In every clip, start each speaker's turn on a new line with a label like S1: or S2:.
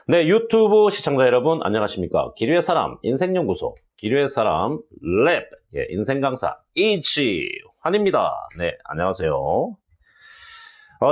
S1: 네, 유튜브 시청자 여러분 안녕하십니까? 기류의 사람 인생연구소 기류의 사람 랩 인생 강사 이지환입니다. 네, 안녕하세요.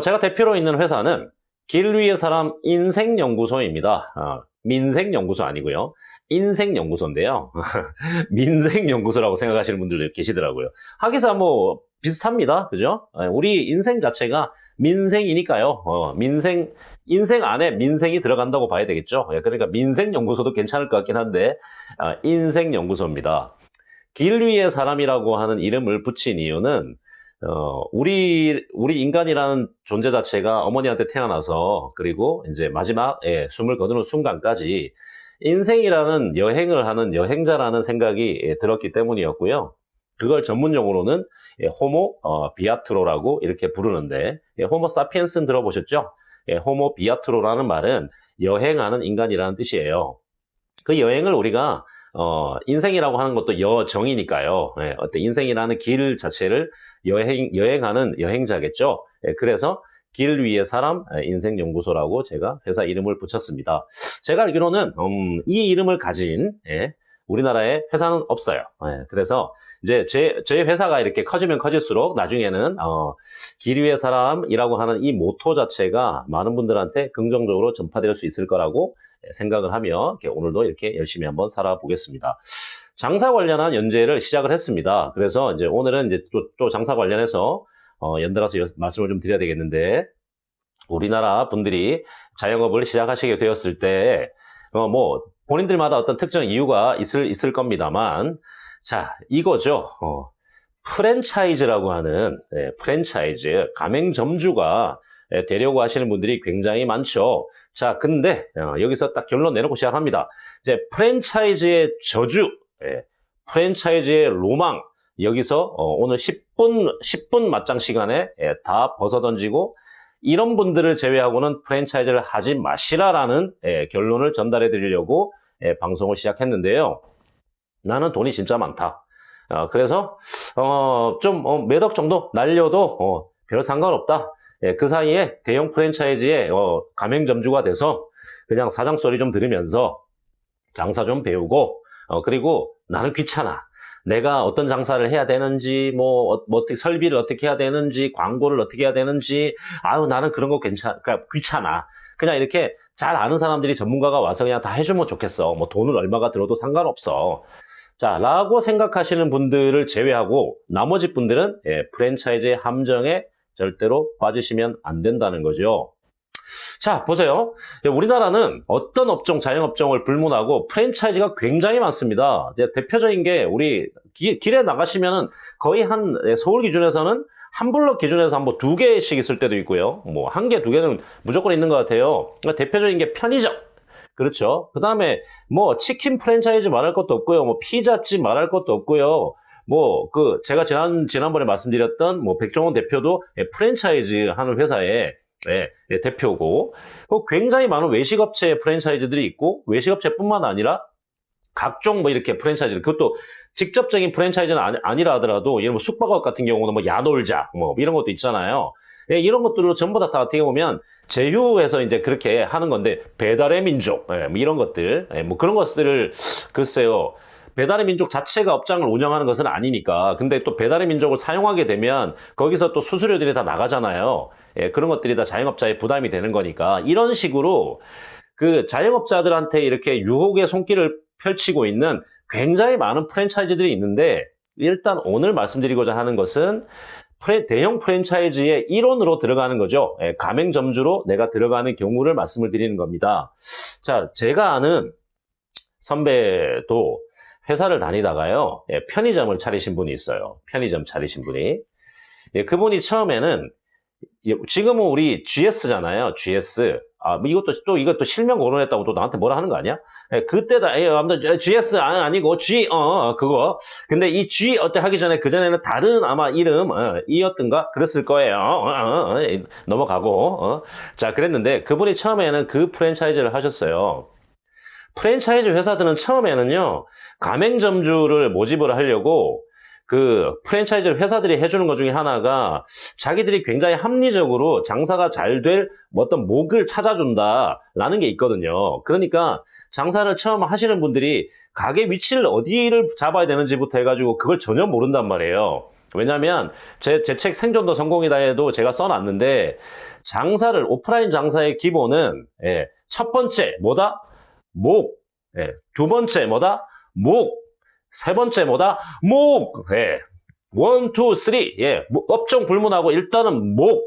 S1: 제가 대표로 있는 회사는 길 위의 사람 인생연구소입니다. 민생연구소 아니고요. 인생연구소인데요. 민생연구소라고 생각하시는 분들도 계시더라고요. 하기사 뭐 비슷합니다. 그죠? 우리 인생 자체가 민생이니까요. 인생 안에 민생이 들어간다고 봐야 되겠죠. 그러니까 민생연구소도 괜찮을 것 같긴 한데, 인생연구소입니다. 길 위의 사람이라고 하는 이름을 붙인 이유는, 우리 인간이라는 존재 자체가 어머니한테 태어나서, 그리고 이제 마지막에 숨을 거두는 순간까지 인생이라는 여행을 하는 여행자라는 생각이 들었기 때문이었고요. 그걸 전문용어로는 호모 비아트로라고 이렇게 부르는데, 호모 사피엔스는 들어보셨죠? 호모 비아트로라는 말은 여행하는 인간이라는 뜻이에요. 그 여행을 우리가 인생이라고 하는 것도 여정이니까요. 어떤 인생이라는 길 자체를 여행하는 여행자겠죠. 그래서 길 위의 사람 인생연구소라고 제가 회사 이름을 붙였습니다. 제가 알기로는 이 이름을 가진 우리나라에 회사는 없어요. 그래서 이제 제 회사가 이렇게 커지면 커질수록 나중에는 길 위의 사람이라고 하는 이 모토 자체가 많은 분들한테 긍정적으로 전파될 수 있을 거라고 생각을 하며 오늘도 이렇게 열심히 한번 살아보겠습니다. 장사 관련한 연재를 시작을 했습니다. 그래서 이제 오늘은 이제 또 장사 관련해서 연달아서 말씀을 좀 드려야 되겠는데, 우리나라 분들이 자영업을 시작하시게 되었을 때 뭐 본인들마다 어떤 특정 이유가 있을 겁니다만, 자, 이거죠. 프랜차이즈라고 하는 프랜차이즈 가맹점주가 되려고 하시는 분들이 굉장히 많죠. 자, 근데 여기서 딱 결론 내놓고 시작합니다. 이제 프랜차이즈의 저주, 프랜차이즈의 로망, 여기서 오늘 10분 맞짱 시간에 다 벗어던지고, 이런 분들을 제외하고는 프랜차이즈를 하지 마시라라는 결론을 전달해 드리려고 방송을 시작했는데요. 나는 돈이 진짜 많다. 그래서 좀 몇 억 정도 날려도 별 상관없다. 그 사이에 대형 프랜차이즈의 가맹점주가 돼서 그냥 사장 소리 좀 들으면서 장사 좀 배우고, 그리고 나는 귀찮아. 내가 어떤 장사를 해야 되는지, 뭐 어떻게 설비를 어떻게 해야 되는지, 광고를 어떻게 해야 되는지, 나는 그런 거 그러니까 귀찮아. 그냥 이렇게 잘 아는 사람들이 전문가가 와서 그냥 다 해주면 좋겠어. 뭐 돈을 얼마가 들어도 상관없어. 자, 라고 생각하시는 분들을 제외하고 나머지 분들은 프랜차이즈의 함정에 절대로 빠지시면 안 된다는 거죠. 자, 보세요. 우리나라는 어떤 업종, 자영업종을 불문하고 프랜차이즈가 굉장히 많습니다. 이제 대표적인 게 우리 길에 나가시면은 거의 서울 기준에서는 한 블럭 기준에서 한 2개씩 있을 때도 있고요. 뭐 1개, 2개는 무조건 있는 것 같아요. 그러니까 대표적인 게 편의점. 그렇죠. 그 다음에 뭐 치킨 프랜차이즈 말할 것도 없고요. 뭐 피자집 말할 것도 없고요. 뭐 제가 지난번에 말씀드렸던 뭐 백종원 대표도 프랜차이즈 하는 회사의 대표고, 굉장히 많은 외식업체 프랜차이즈들이 있고, 외식업체뿐만 아니라 각종 뭐 이렇게 프랜차이즈, 그것도 직접적인 프랜차이즈는 아니라 하더라도, 예를 들면 숙박업 같은 경우는 뭐 야놀자, 뭐 이런 것도 있잖아요. 이런 것들로 전부 다 어떻게 보면 제휴해서 이제 그렇게 하는 건데, 배달의 민족, 뭐 이런 것들, 뭐 그런 것들을, 글쎄요. 배달의 민족 자체가 업장을 운영하는 것은 아니니까. 근데 또 배달의 민족을 사용하게 되면 거기서 또 수수료들이 다 나가잖아요. 그런 것들이 다 자영업자의 부담이 되는 거니까, 이런 식으로 그 자영업자들한테 이렇게 유혹의 손길을 펼치고 있는 굉장히 많은 프랜차이즈들이 있는데, 일단 오늘 말씀드리고자 하는 것은 대형 프랜차이즈의 일원으로 들어가는 거죠. 가맹점주로 내가 들어가는 경우를 말씀을 드리는 겁니다. 자, 제가 아는 선배도 회사를 다니다가요, 편의점을 차리신 분이 있어요. 편의점 차리신 분이. 그분이 처음에는, 지금은 우리 GS잖아요. GS. 이것도 실명 거론했다고 또 나한테 뭐라 하는 거 아니야? 그때다, 아무튼 GS 아니고 G, 그거. 근데 이 G 어때 하기 전에, 그전에는 다른 아마 이름, 이었던가? 그랬을 거예요. 넘어가고, 자, 그랬는데, 그분이 처음에는 그 프랜차이즈를 하셨어요. 프랜차이즈 회사들은 처음에는요, 가맹점주를 모집을 하려고 그 프랜차이즈 회사들이 해주는 것 중에 하나가 자기들이 굉장히 합리적으로 장사가 잘 될 어떤 목을 찾아준다라는 게 있거든요. 그러니까 장사를 처음 하시는 분들이 가게 위치를 어디를 잡아야 되는지부터 해가지고 그걸 전혀 모른단 말이에요. 왜냐면 제 책 생존도 성공이다에도 제가 써놨는데 장사를 오프라인 장사의 기본은 첫 번째 뭐다? 목. 두 번째 뭐다? 목. 세 번째 뭐다? 목. 원, 투, 쓰리. 업종 불문하고 일단은 목.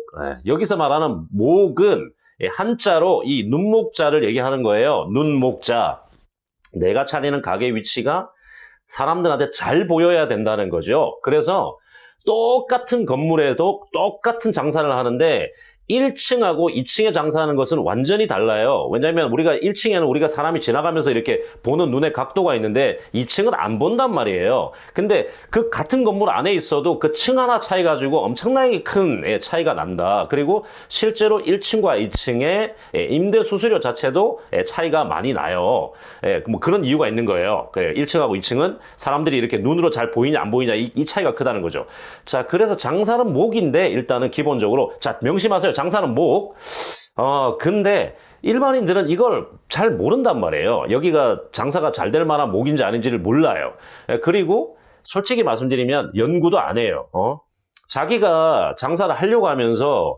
S1: 여기서 말하는 목은 한자로 이 눈목자를 얘기하는 거예요. 눈목자. 내가 차리는 가게 위치가 사람들한테 잘 보여야 된다는 거죠. 그래서 똑같은 건물에도 똑같은 장사를 하는데 1층하고 2층에 장사하는 것은 완전히 달라요. 왜냐하면 우리가 1층에는 우리가 사람이 지나가면서 이렇게 보는 눈의 각도가 있는데 2층은 안 본단 말이에요. 근데 그 같은 건물 안에 있어도 그 층 하나 차이 가지고 엄청나게 큰 차이가 난다. 그리고 실제로 1층과 2층의 임대 수수료 자체도 차이가 많이 나요. 뭐 그런 이유가 있는 거예요. 1층하고 2층은 사람들이 이렇게 눈으로 잘 보이냐 안 보이냐 이 차이가 크다는 거죠. 자, 그래서 장사는 목인데 일단은 기본적으로 자, 명심하세요. 장사는 목. 근데 일반인들은 이걸 잘 모른단 말이에요. 여기가 장사가 잘 될 만한 목인지 아닌지를 몰라요. 그리고 솔직히 말씀드리면 연구도 안 해요. 자기가 장사를 하려고 하면서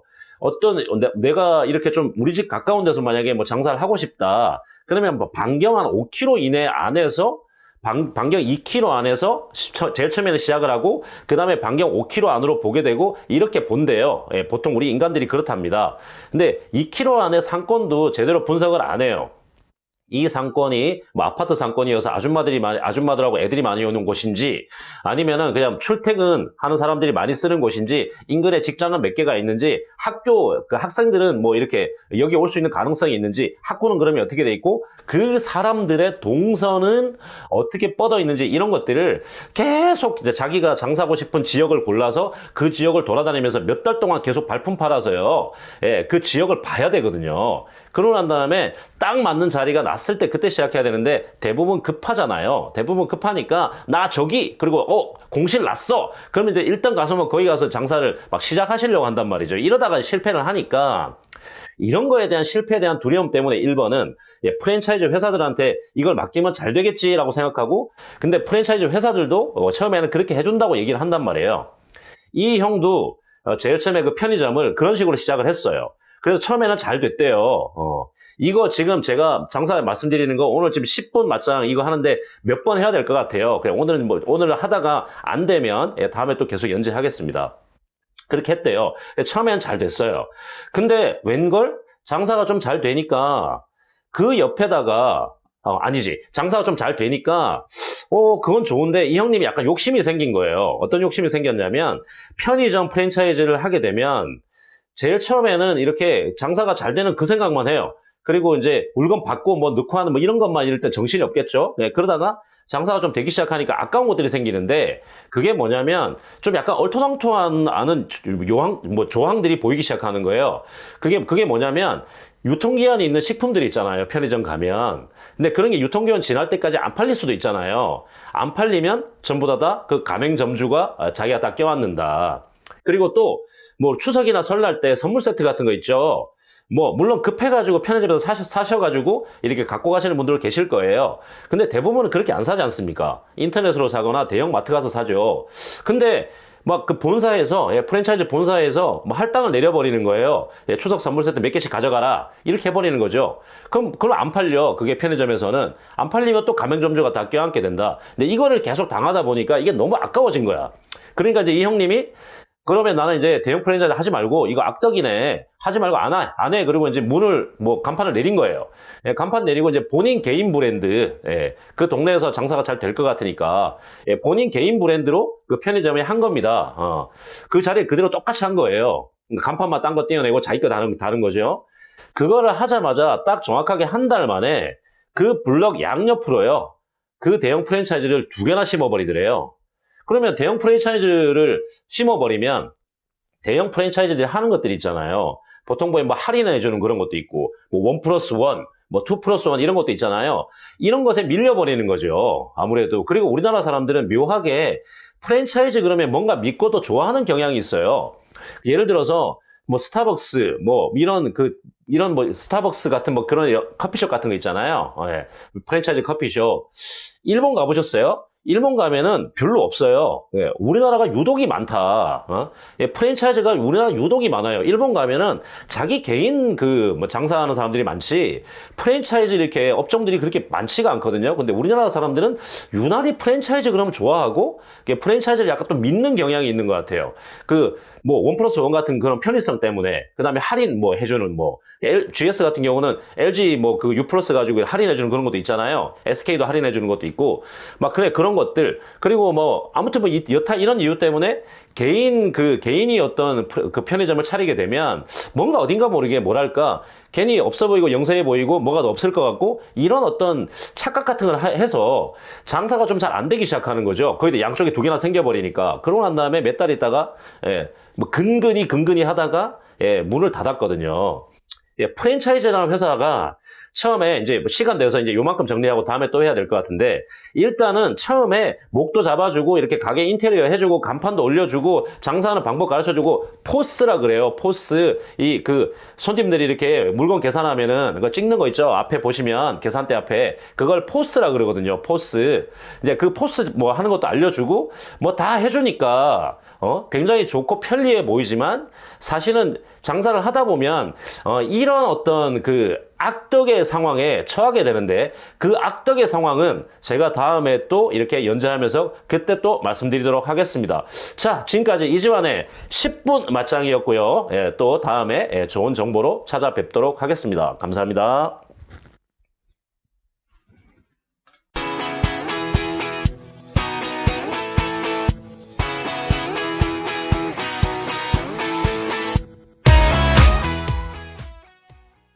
S1: 내가 이렇게 좀 우리 집 가까운 데서 만약에 뭐 장사를 하고 싶다. 그러면 뭐 반경 한 5km 이내 안에서 반경 2km 안에서 제일 처음에는 시작을 하고 그 다음에 반경 5km 안으로 보게 되고 이렇게 본대요. 보통 우리 인간들이 그렇답니다. 근데 2km 안에 상권도 제대로 분석을 안 해요. 이 상권이 뭐 아파트 상권이어서 아줌마들하고 애들이 많이 오는 곳인지 아니면은 그냥 출퇴근하는 사람들이 많이 쓰는 곳인지 인근에 직장은 몇 개가 있는지 학교 그 학생들은 뭐 이렇게 여기 올 수 있는 가능성이 있는지 학구는 그러면 어떻게 돼 있고 그 사람들의 동선은 어떻게 뻗어 있는지 이런 것들을 계속 이제 자기가 장사하고 싶은 지역을 골라서 그 지역을 돌아다니면서 몇 달 동안 계속 발품 팔아서요. 그 지역을 봐야 되거든요. 그러고 난 다음에 딱 맞는 자리가 났을 때 그때 시작해야 되는데 대부분 급하잖아요. 대부분 급하니까 나 저기 그리고 공실 났어. 그러면 이제 일단 가서 뭐 거기 가서 장사를 막 시작하시려고 한단 말이죠. 이러다가 실패를 하니까 이런 거에 대한 실패에 대한 두려움 때문에 1번은 프랜차이즈 회사들한테 이걸 맡기면 잘 되겠지라고 생각하고 근데 프랜차이즈 회사들도 처음에는 그렇게 해준다고 얘기를 한단 말이에요. 이 형도 제일 처음에 그 편의점을 그런 식으로 시작을 했어요. 그래서 처음에는 잘 됐대요. 이거 지금 제가 장사 말씀드리는 거 오늘 지금 10분 맞짱 이거 하는데 몇 번 해야 될 것 같아요. 그냥 오늘 하다가 안 되면 다음에 또 계속 연재하겠습니다. 그렇게 했대요. 처음에는 잘 됐어요. 근데 웬걸? 장사가 좀 잘 되니까 그 옆에다가 장사가 좀 잘 되니까 그건 좋은데 이 형님이 약간 욕심이 생긴 거예요. 어떤 욕심이 생겼냐면 편의점 프랜차이즈를 하게 되면 제일 처음에는 이렇게 장사가 잘 되는 그 생각만 해요. 그리고 이제 물건 받고 뭐 넣고 하는 뭐 이런 것만 이럴 때 정신이 없겠죠. 그러다가 장사가 좀 되기 시작하니까 아까운 것들이 생기는데 그게 뭐냐면 좀 약간 얼토당토한 않은 조항들이 보이기 시작하는 거예요. 그게 뭐냐면 유통기한이 있는 식품들이 있잖아요. 편의점 가면. 근데 그런 게 유통기한 지날 때까지 안 팔릴 수도 있잖아요. 안 팔리면 전부 다 그 가맹점주가 자기가 다 껴안는다. 그리고 또 뭐 추석이나 설날 때 선물 세트 같은 거 있죠. 뭐 물론 급해가지고 편의점에서 사셔가지고 이렇게 갖고 가시는 분들 계실 거예요. 근데 대부분은 그렇게 안 사지 않습니까? 인터넷으로 사거나 대형 마트 가서 사죠. 근데 막 그 본사에서 프랜차이즈 본사에서 뭐 할당을 내려버리는 거예요. 추석 선물 세트 몇 개씩 가져가라 이렇게 해버리는 거죠. 그럼 안 팔려. 그게 편의점에서는 안 팔리면 또 가맹점주가 다 껴안게 된다. 근데 이거를 계속 당하다 보니까 이게 너무 아까워진 거야. 그러니까 이제 이 형님이 그러면 나는 이제 대형 프랜차이즈 하지 말고 이거 악덕이네 하지 말고 안 해. 그리고 이제 간판을 내린 거예요. 간판 내리고 이제 본인 개인 브랜드 그 동네에서 장사가 잘 될 것 같으니까 본인 개인 브랜드로 그 편의점에 한 겁니다. 그 자리에 그대로 똑같이 한 거예요. 간판만 딴 거 떼어내고 자기 거 다른 거죠. 그거를 하자마자 딱 정확하게 한 달 만에 그 블럭 양옆으로요. 그 대형 프랜차이즈를 2개나 심어버리더래요. 그러면 대형 프랜차이즈를 심어버리면 대형 프랜차이즈들이 하는 것들이 있잖아요. 보통 뭐 할인해 주는 그런 것도 있고 뭐 1+1 뭐 2 플러스 1 이런 것도 있잖아요. 이런 것에 밀려버리는 거죠. 아무래도. 그리고 우리나라 사람들은 묘하게 프랜차이즈 그러면 뭔가 믿고 또 좋아하는 경향이 있어요. 예를 들어서 뭐 스타벅스 뭐 이런 뭐 스타벅스 같은 뭐 그런 커피숍 같은 거 있잖아요. 예. 프랜차이즈 커피숍. 일본 가보셨어요? 일본 가면은 별로 없어요. 예, 우리나라가 유독이 많다. 예, 프랜차이즈가 우리나라 유독이 많아요. 일본 가면은 자기 개인 뭐 장사하는 사람들이 많지, 프랜차이즈 이렇게 업종들이 그렇게 많지가 않거든요. 근데 우리나라 사람들은 유난히 프랜차이즈 그러면 좋아하고, 프랜차이즈를 약간 또 믿는 경향이 있는 것 같아요. 뭐, 1 플러스 1 같은 그런 편의성 때문에, 그 다음에 할인 뭐 해주는 GS 같은 경우는 LG U 플러스 가지고 할인해주는 그런 것도 있잖아요. SK도 할인해주는 것도 있고, 그런 것들. 그리고 아무튼 여타 이런 이유 때문에 개인이 어떤 그 편의점을 차리게 되면 뭔가 어딘가 모르게 뭐랄까, 괜히 없어 보이고 영세해 보이고 뭐가 더 없을 것 같고, 이런 어떤 착각 같은 걸 해서 장사가 좀 잘 안 되기 시작하는 거죠. 거의 양쪽에 두 개나 생겨버리니까. 그러고 난 다음에 몇 달 있다가, 근근히 하다가, 문을 닫았거든요. 프랜차이즈라는 회사가 처음에 이제 시간 내서 이제 요만큼 정리하고 다음에 또 해야 될 것 같은데, 일단은 처음에 목도 잡아주고 이렇게 가게 인테리어 해주고 간판도 올려주고 장사하는 방법 가르쳐주고, 포스라 그래요. 포스. 손님들이 이렇게 물건 계산하면은 그거 찍는 거 있죠. 앞에 보시면 계산대 앞에 그걸 포스라 그러거든요. 포스. 이제 그 포스 하는 것도 알려주고 다 해주니까 굉장히 좋고 편리해 보이지만, 사실은 장사를 하다 보면 이런 어떤 악덕의 상황에 처하게 되는데, 그 악덕의 상황은 제가 다음에 또 이렇게 연재하면서 그때 또 말씀드리도록 하겠습니다. 자, 지금까지 이지환의 10분 맞짱이었고요. 또 다음에 좋은 정보로 찾아뵙도록 하겠습니다. 감사합니다.